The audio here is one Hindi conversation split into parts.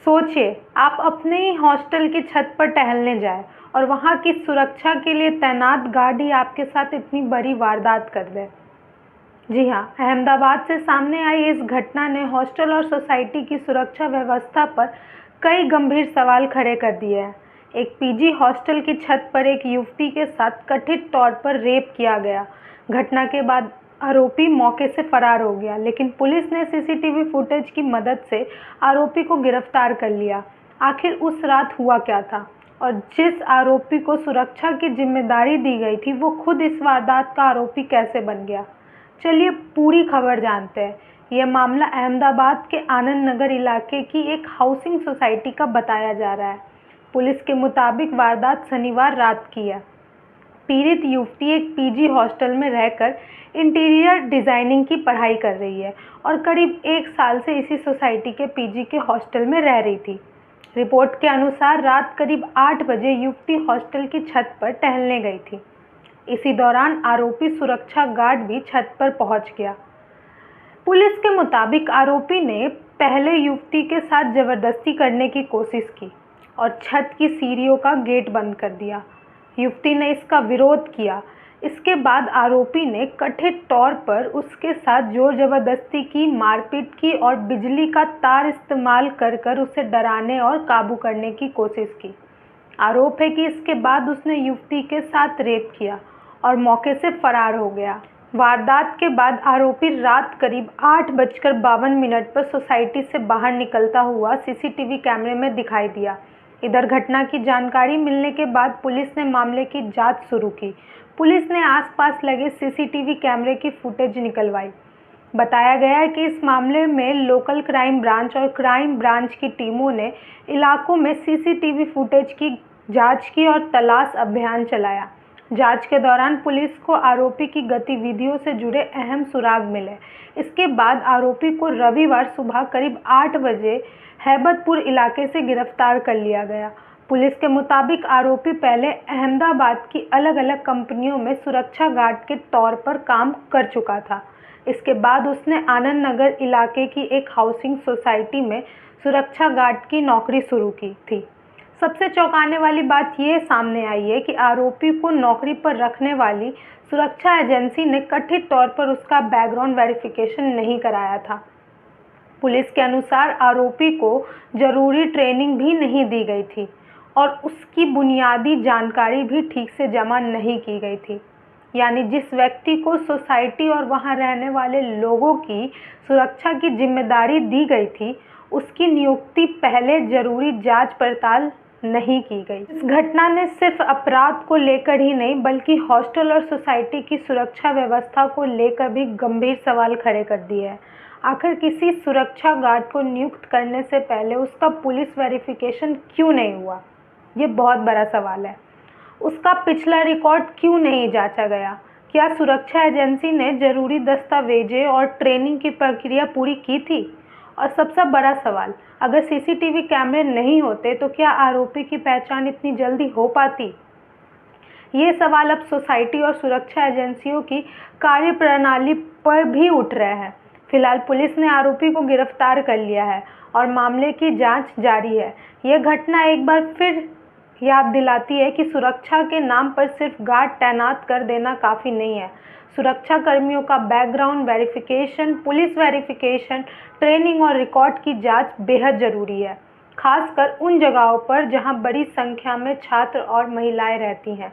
सोचिए, आप अपने ही हॉस्टल की छत पर टहलने जाए और वहाँ की सुरक्षा के लिए तैनात गार्ड ही आपके साथ इतनी बड़ी वारदात कर दे। जी हाँ, अहमदाबाद से सामने आई इस घटना ने हॉस्टल और सोसाइटी की सुरक्षा व्यवस्था पर कई गंभीर सवाल खड़े कर दिए हैं। एक पीजी हॉस्टल की छत पर एक युवती के साथ कथित तौर पर रेप किया गया। घटना के बाद आरोपी मौके से फरार हो गया, लेकिन पुलिस ने सीसीटीवी फुटेज की मदद से आरोपी को गिरफ्तार कर लिया। आखिर उस रात हुआ क्या था और जिस आरोपी को सुरक्षा की जिम्मेदारी दी गई थी, वो खुद इस वारदात का आरोपी कैसे बन गया? चलिए पूरी खबर जानते हैं। यह मामला अहमदाबाद के आनंद नगर इलाके की एक हाउसिंग सोसाइटी का बताया जा रहा है। पुलिस के मुताबिक वारदात शनिवार रात की है। पीड़ित युवती एक पीजी हॉस्टल में रहकर इंटीरियर डिजाइनिंग की पढ़ाई कर रही है और करीब 1 साल से इसी सोसाइटी के पीजी के हॉस्टल में रह रही थी। रिपोर्ट के अनुसार रात करीब 8 बजे युवती हॉस्टल की छत पर टहलने गई थी। इसी दौरान आरोपी सुरक्षा गार्ड भी छत पर पहुंच गया। पुलिस के मुताबिक आरोपी ने पहले युवती के साथ जबरदस्ती करने की कोशिश की और छत की सीढ़ियों का गेट बंद कर दिया। युवती ने इसका विरोध किया। इसके बाद आरोपी ने कथित तौर पर उसके साथ जोर जबरदस्ती की, मारपीट की और बिजली का तार इस्तेमाल कर उसे डराने और काबू करने की कोशिश की। आरोप है कि इसके बाद उसने युवती के साथ रेप किया और मौके से फरार हो गया। वारदात के बाद आरोपी रात करीब 8:52 पर सोसाइटी से बाहर निकलता हुआ सीसीटीवी कैमरे में दिखाई दिया। इधर घटना की जानकारी मिलने के बाद पुलिस ने मामले की जांच शुरू की। पुलिस ने आसपास लगे सीसीटीवी कैमरे की फुटेज निकलवाई। बताया गया है कि इस मामले में लोकल क्राइम ब्रांच और क्राइम ब्रांच की टीमों ने इलाकों में सीसीटीवी फुटेज की जांच की और तलाश अभियान चलाया। जांच के दौरान पुलिस को आरोपी की गतिविधियों से जुड़े अहम सुराग मिले। इसके बाद आरोपी को रविवार सुबह करीब 8 बजे हैबतपुर इलाके से गिरफ्तार कर लिया गया। पुलिस के मुताबिक आरोपी पहले अहमदाबाद की अलग-अलग कंपनियों में सुरक्षा गार्ड के तौर पर काम कर चुका था। इसके बाद उसने आनंद नगर इलाके की एक हाउसिंग सोसाइटी में सुरक्षा गार्ड की नौकरी शुरू की थी। सबसे चौंकाने वाली बात ये सामने आई है कि आरोपी को नौकरी पर रखने वाली सुरक्षा एजेंसी ने कथित तौर पर उसका बैकग्राउंड वेरिफिकेशन नहीं कराया था। पुलिस के अनुसार आरोपी को जरूरी ट्रेनिंग भी नहीं दी गई थी और उसकी बुनियादी जानकारी भी ठीक से जमा नहीं की गई थी। यानी जिस व्यक्ति को सोसाइटी और वहां रहने वाले लोगों की सुरक्षा की जिम्मेदारी दी गई थी, उसकी नियुक्ति पहले जरूरी जांच पड़ताल नहीं की गई। इस घटना ने सिर्फ अपराध को लेकर ही नहीं, बल्कि हॉस्टल और सोसाइटी की सुरक्षा व्यवस्था को लेकर भी गंभीर सवाल खड़े कर दिए हैं। आखिर किसी सुरक्षा गार्ड को नियुक्त करने से पहले उसका पुलिस वेरिफिकेशन क्यों नहीं हुआ? ये बहुत बड़ा सवाल है। उसका पिछला रिकॉर्ड क्यों नहीं जांचा गया? क्या सुरक्षा एजेंसी ने जरूरी दस्तावेजें और ट्रेनिंग की प्रक्रिया पूरी की थी? और सबसे बड़ा सवाल, अगर सीसीटीवी कैमरे नहीं होते तो क्या आरोपी की पहचान इतनी जल्दी हो पाती? ये सवाल अब सोसाइटी और सुरक्षा एजेंसियों की कार्यप्रणाली पर भी उठ रहे हैं। फिलहाल पुलिस ने आरोपी को गिरफ्तार कर लिया है और मामले की जांच जारी है। यह घटना एक बार फिर याद दिलाती है कि सुरक्षा के नाम पर सिर्फ गार्ड तैनात कर देना काफ़ी नहीं है। सुरक्षा कर्मियों का background verification, police verification, training और रिकॉर्ड की जांच बेहद ज़रूरी है, खासकर उन जगहों पर जहां बड़ी संख्या में छात्र और महिलाएं रहती हैं।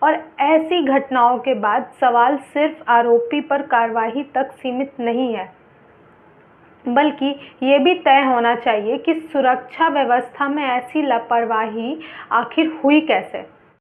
और ऐसी घटनाओं के बाद सवाल सिर्फ आरोपी पर कार्रवाई तक सीमित नहीं है, बल्कि ये भी तय होना चाहिए कि सुरक्षा व्यवस्था में ऐसी लापरवाही आखिर हुई कैसे।